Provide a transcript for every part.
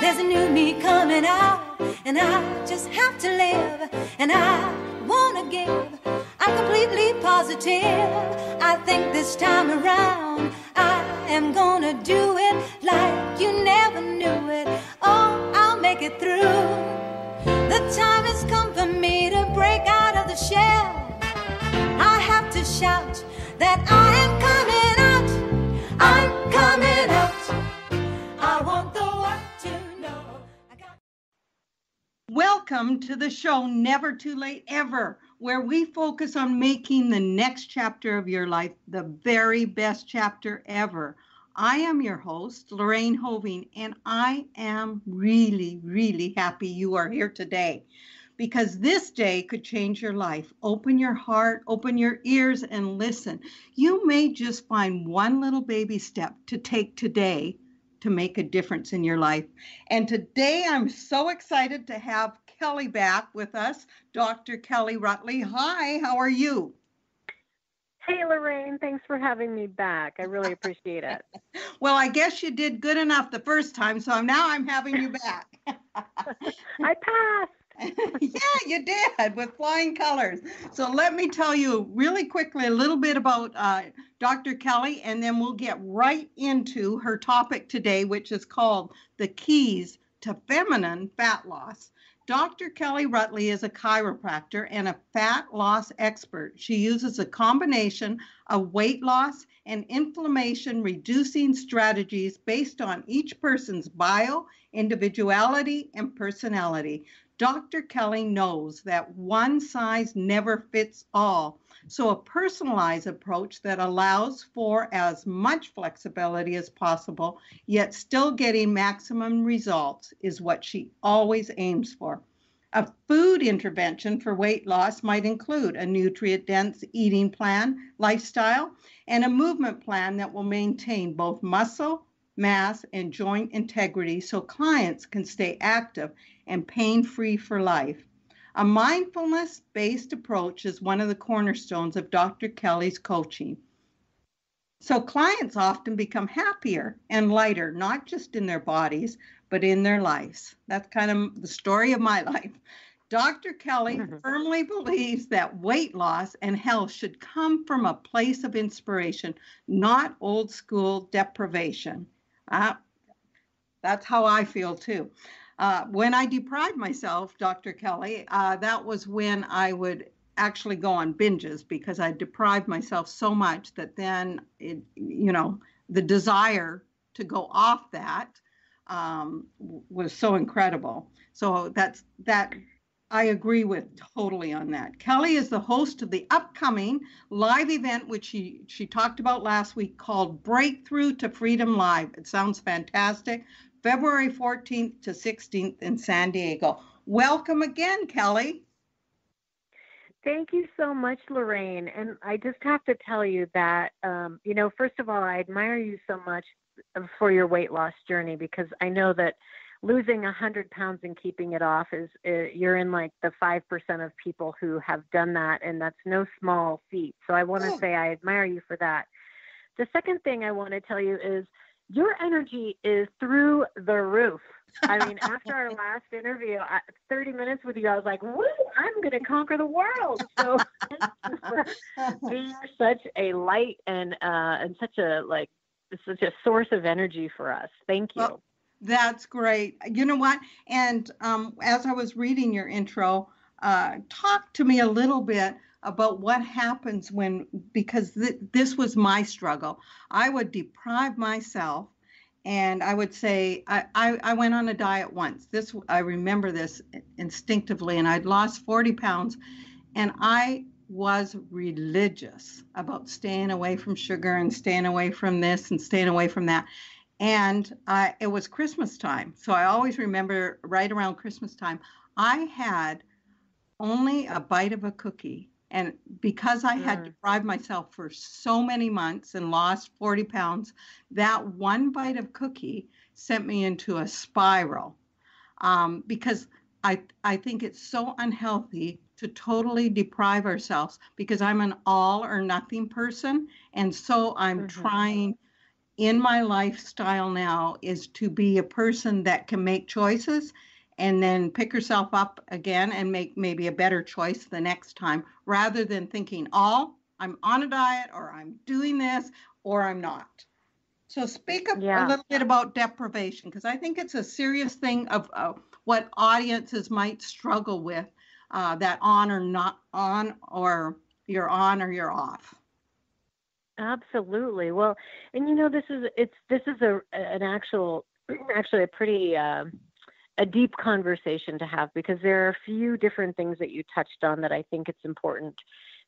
There's a new me coming out, and I just have to live, and I wanna give. I'm completely positive. I think this time around I am gonna do it like you never knew it. Oh, I'll make it through. The time has come for me to break out of the shell. I have to shout that I am coming out. I'm coming out. I want the world to know. Welcome to the show, Never Too Late Ever, where we focus on making the next chapter of your life the very best chapter ever. I am your host, Lorraine Hoving, and I am really, really happy you are here today, because this day could change your life. Open your heart, open your ears, and listen. You may just find one little baby step to take today to make a difference in your life. And today I'm so excited to have Kellee back with us, Dr. Kellee Rutley. Hi, how are you? Hey, Lorraine, thanks for having me back. I really appreciate it. Well, I guess you did good enough the first time, so now I'm having you back. I passed. Yeah, you did, with flying colors. So let me tell you really quickly a little bit about Dr. Kellee, and then we'll get right into her topic today, which is called The Keys to Feminine Fat Loss. Dr. Kellee Rutley is a chiropractor and a fat loss expert. She uses a combination of weight loss and inflammation reducing strategies based on each person's bio-individuality and personality. Dr. Kellee knows that one size never fits all, so a personalized approach that allows for as much flexibility as possible, yet still getting maximum results, is what she always aims for. A food intervention for weight loss might include a nutrient-dense eating plan, lifestyle, and a movement plan that will maintain both muscle, mass, and joint integrity so clients can stay active and pain-free for life. A mindfulness-based approach is one of the cornerstones of Dr. Kellee's coaching. So clients often become happier and lighter, not just in their bodies, but in their lives. That's kind of the story of my life. Dr. Kellee firmly believes that weight loss and health should come from a place of inspiration, not old school deprivation. That's how I feel too. When I deprived myself, Dr. Kellee, that was when I would actually go on binges, because I deprived myself so much that then, the desire to go off that was so incredible. So that I agree with totally on that. Kellee is the host of the upcoming live event, which she talked about last week, called Breakthrough to Freedom Live. It sounds fantastic. February 14th to 16th in San Diego. Welcome again, Kellee. Thank you so much, Lorraine. And I just have to tell you that, first of all, I admire you so much for your weight loss journey, because I know that losing 100 pounds and keeping it off you're in like the 5% of people who have done that. And that's no small feat. So I want to say I admire you for that. The second thing I want to tell you is your energy is through the roof. I mean, after our last interview, 30 minutes with you, I was like, woo, I'm going to conquer the world. So being such a light and such a source of energy for us. Thank you. Well, that's great. You know what? And as I was reading your intro, talk to me a little bit about what happens because this was my struggle. I would deprive myself, and I would say, I went on a diet once. I remember this instinctively, and I'd lost 40 pounds, and I was religious about staying away from sugar and staying away from this and staying away from that. And it was Christmas time. So I always remember right around Christmas time, I had only a bite of a cookie. And because I had deprived myself for so many months and lost 40 pounds, that one bite of cookie sent me into a spiral. Because I think it's so unhealthy to totally deprive ourselves, because I'm an all or nothing person. And so I'm trying in my lifestyle now is to be a person that can make choices and then pick herself up again and make maybe a better choice the next time, rather than thinking, oh, I'm on a diet, or I'm doing this, or I'm not. So speak up a Yeah. little bit about deprivation, because I think it's a serious thing of what audiences might struggle with, that on or not on, or you're on or you're off. Absolutely. Well, and you know, this is an actual actually a pretty a deep conversation to have, because there are a few different things that you touched on that I think it's important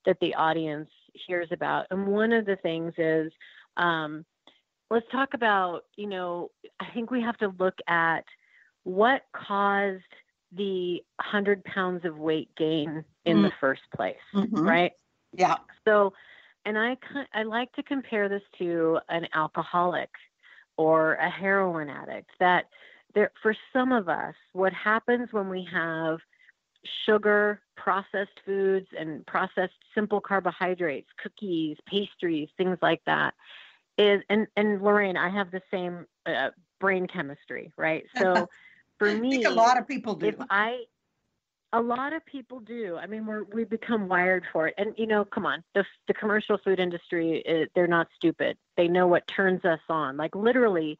that the audience hears about. And one of the things is, let's talk about, you know, I think we have to look at what caused the 100 pounds of weight gain in the first place, right? Yeah. So, and I like to compare this to an alcoholic or a heroin addict. That there, for some of us, what happens when we have sugar, processed foods, and processed simple carbohydrates, cookies, pastries, things like that, is, and Lorraine, I have the same brain chemistry, right? So for I think me, a lot of people do. a lot of people do. I mean, we become wired for it. And, you know, come on, the commercial food industry, they're not stupid. They know what turns us on, like literally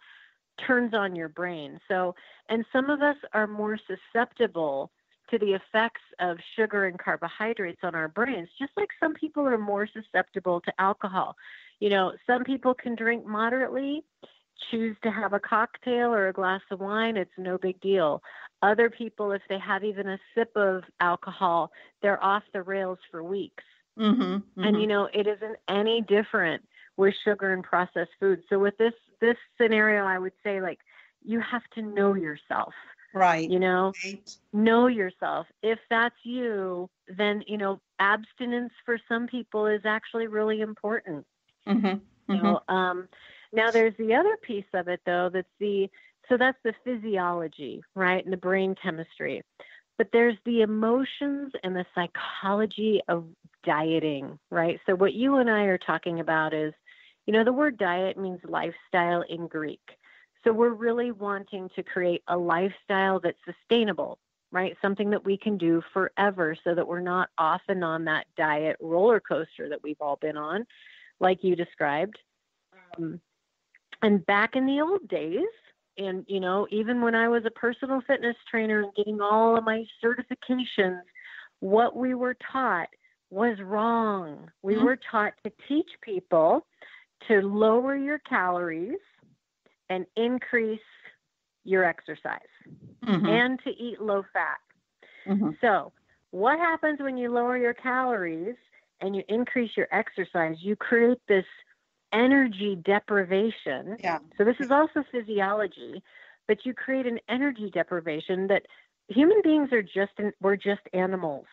turns on your brain. So, and some of us are more susceptible to the effects of sugar and carbohydrates on our brains, just like some people are more susceptible to alcohol. You know, some people can drink moderately, choose to have a cocktail or a glass of wine, it's no big deal. Other people, if they have even a sip of alcohol, they're off the rails for weeks. And, you know, it isn't any different with sugar and processed food. So with this scenario, I would say, like, you have to know yourself. Right. You know, Right. know yourself. If that's you, then, you know, abstinence for some people is actually really important. You know, now there's the other piece of it, though, that's the physiology, right, and the brain chemistry. But there's the emotions and the psychology of dieting, right? So what you and I are talking about is, you know, the word diet means lifestyle in Greek. So we're really wanting to create a lifestyle that's sustainable, right? Something that we can do forever, so that we're not off and on that diet roller coaster that we've all been on, like you described. And back in the old days, and, you know, even when I was a personal fitness trainer and getting all of my certifications, what we were taught was wrong. We were taught to teach people to lower your calories and increase your exercise and to eat low fat. So what happens when you lower your calories and you increase your exercise? You create this energy deprivation. Yeah. So this is also physiology, but you create an energy deprivation that human beings we're just animals.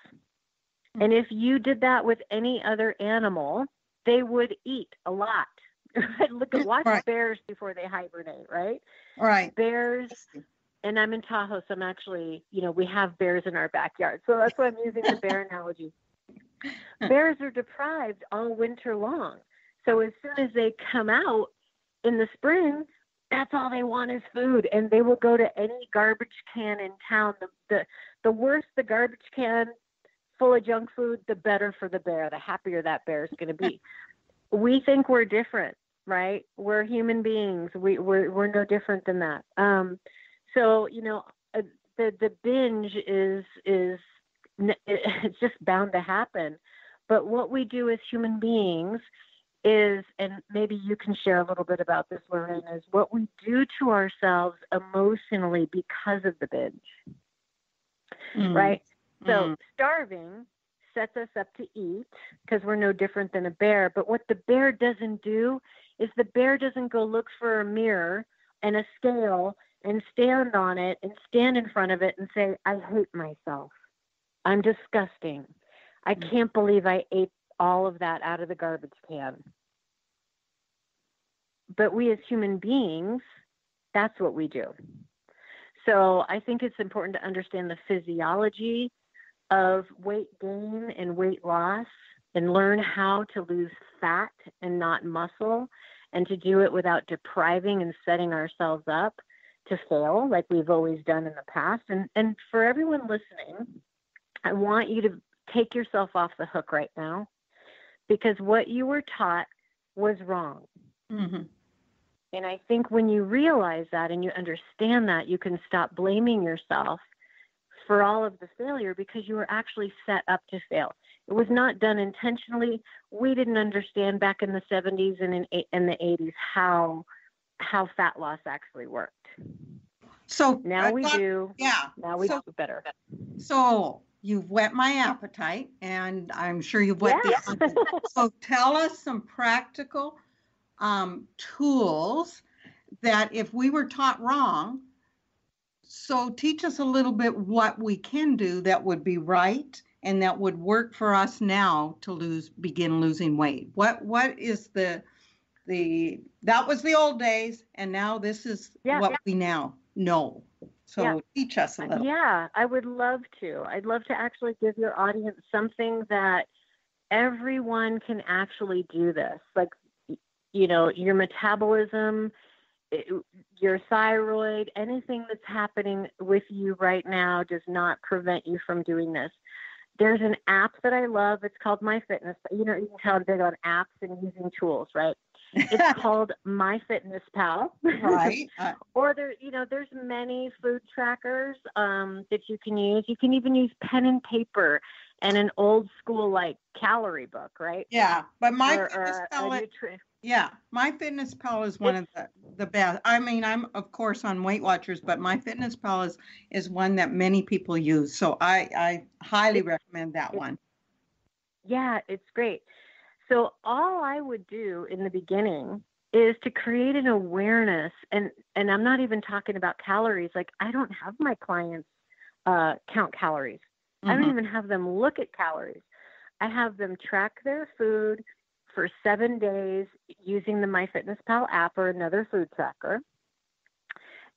And if you did that with any other animal, they would eat a lot. Watch bears before they hibernate, right? Right. Bears, and I'm in Tahoe, so I'm actually, you know, we have bears in our backyard. So that's why I'm using the bear analogy. Bears are deprived all winter long. So as soon as they come out in the spring, that's all they want is food. And they will go to any garbage can in town. The worse the garbage can full of junk food, the better for the bear, the happier that bear is going to be. We think we're different, right? We're human beings. We're no different than that. So, you know, the binge is it's just bound to happen. But what we do as human beings is, and maybe you can share a little bit about this, Lorraine, is what we do to ourselves emotionally because of the binge, right? So starving sets us up to eat because we're no different than a bear. But what the bear doesn't do is the bear doesn't go look for a mirror and a scale and stand on it and stand in front of it and say, I hate myself. I'm disgusting. I can't believe I ate all of that out of the garbage can. But we as human beings, that's what we do. So I think it's important to understand the physiology of weight gain and weight loss and learn how to lose fat and not muscle. and to do it without depriving and setting ourselves up to fail like we've always done in the past. And for everyone listening, I want you to take yourself off the hook right now, because what you were taught was wrong. Mm-hmm. And I think when you realize that and you understand that, you can stop blaming yourself for all of the failure, because you were actually set up to fail. It was not done intentionally. We didn't understand back in the 70s and in the 80s how fat loss actually worked. So now we do. Yeah. Now we do better. So you've whet my appetite, and I'm sure you've whet the. So tell us some practical tools that if we were taught wrong, so teach us a little bit what we can do that would be right and that would work for us now to begin losing weight. What is that was the old days, and now this is what we now know. So teach us a little. Yeah, I would love to. I'd love to actually give your audience something that everyone can actually do this. Like, your metabolism, your thyroid, anything that's happening with you right now does not prevent you from doing this. There's an app that I love. It's called MyFitness. You can tell I'm big on apps and using tools, right? It's called MyFitnessPal. Right. Or there's many food trackers that you can use. You can even use pen and paper and an old school like calorie book, right? Yeah, but MyFitnessPal is one of the best. I mean, I'm of course on Weight Watchers, but MyFitnessPal is one that many people use. So I highly recommend that one. Yeah, it's great. So all I would do in the beginning is to create an awareness, and I'm not even talking about calories. Like, I don't have my clients count calories. Mm-hmm. I don't even have them look at calories. I have them track their food for 7 days using the MyFitnessPal app or another food tracker.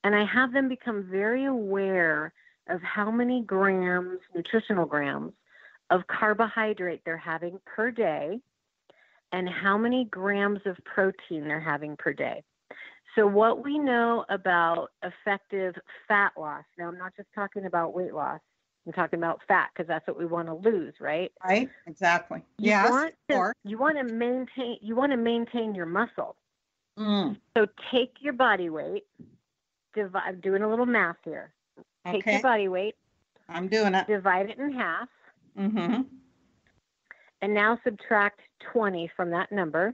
And I have them become very aware of how many grams, nutritional grams, of carbohydrate they're having per day, and how many grams of protein they're having per day. So what we know about effective fat loss, now I'm not just talking about weight loss, I'm talking about fat, because that's what we want to lose, right? Right, exactly. You want to maintain your muscle. Mm. So take your body weight, I'm doing a little math here. Take your body weight. I'm doing it. Divide it in half. Mm-hmm. And now subtract 20 from that number.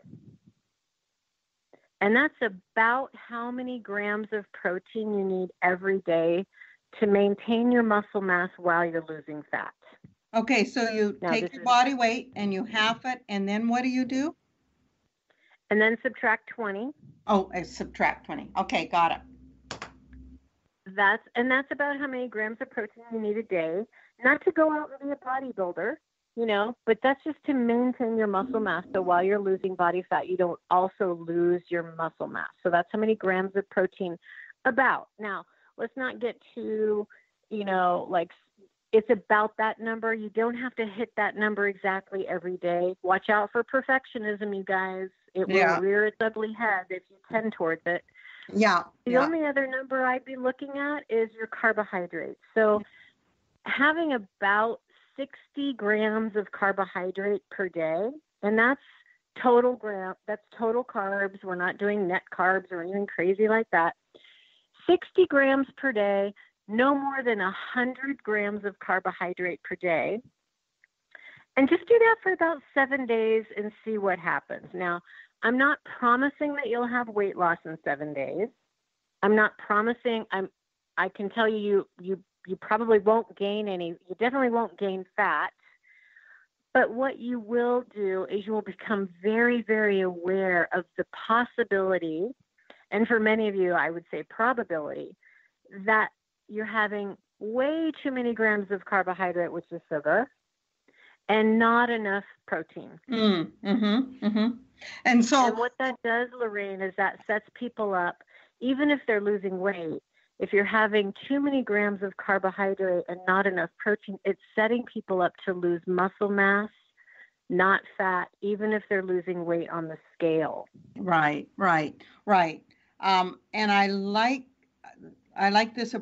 And that's about how many grams of protein you need every day to maintain your muscle mass while you're losing fat. Okay, so you take your body weight and you half it, and then what do you do? And then subtract 20. Oh, subtract 20. Okay, got it. That's about how many grams of protein you need a day. Not to go out and be a bodybuilder, but that's just to maintain your muscle mass. So while you're losing body fat, you don't also lose your muscle mass. So that's how many grams of protein about. Now, let's not get too, it's about that number. You don't have to hit that number exactly every day. Watch out for perfectionism, you guys. It will rear its ugly head if you tend towards it. Yeah. The only other number I'd be looking at is your carbohydrates. So having about 60 grams of carbohydrate per day, and that's total carbs. We're not doing net carbs or anything crazy like that. 60 grams per day, no more than 100 grams of carbohydrate per day. And just do that for about 7 days and see what happens. Now, I'm not promising that you'll have weight loss in 7 days. I'm not promising. I can tell you probably won't gain any. You definitely won't gain fat. But what you will do is you will become very, very aware of the possibility, and for many of you, I would say probability, that you're having way too many grams of carbohydrate, which is sugar, and not enough protein. And what that does, Lorraine, is that sets people up, even if they're losing weight. If you're having too many grams of carbohydrate and not enough protein, it's setting people up to lose muscle mass, not fat, even if they're losing weight on the scale. Right. And I like this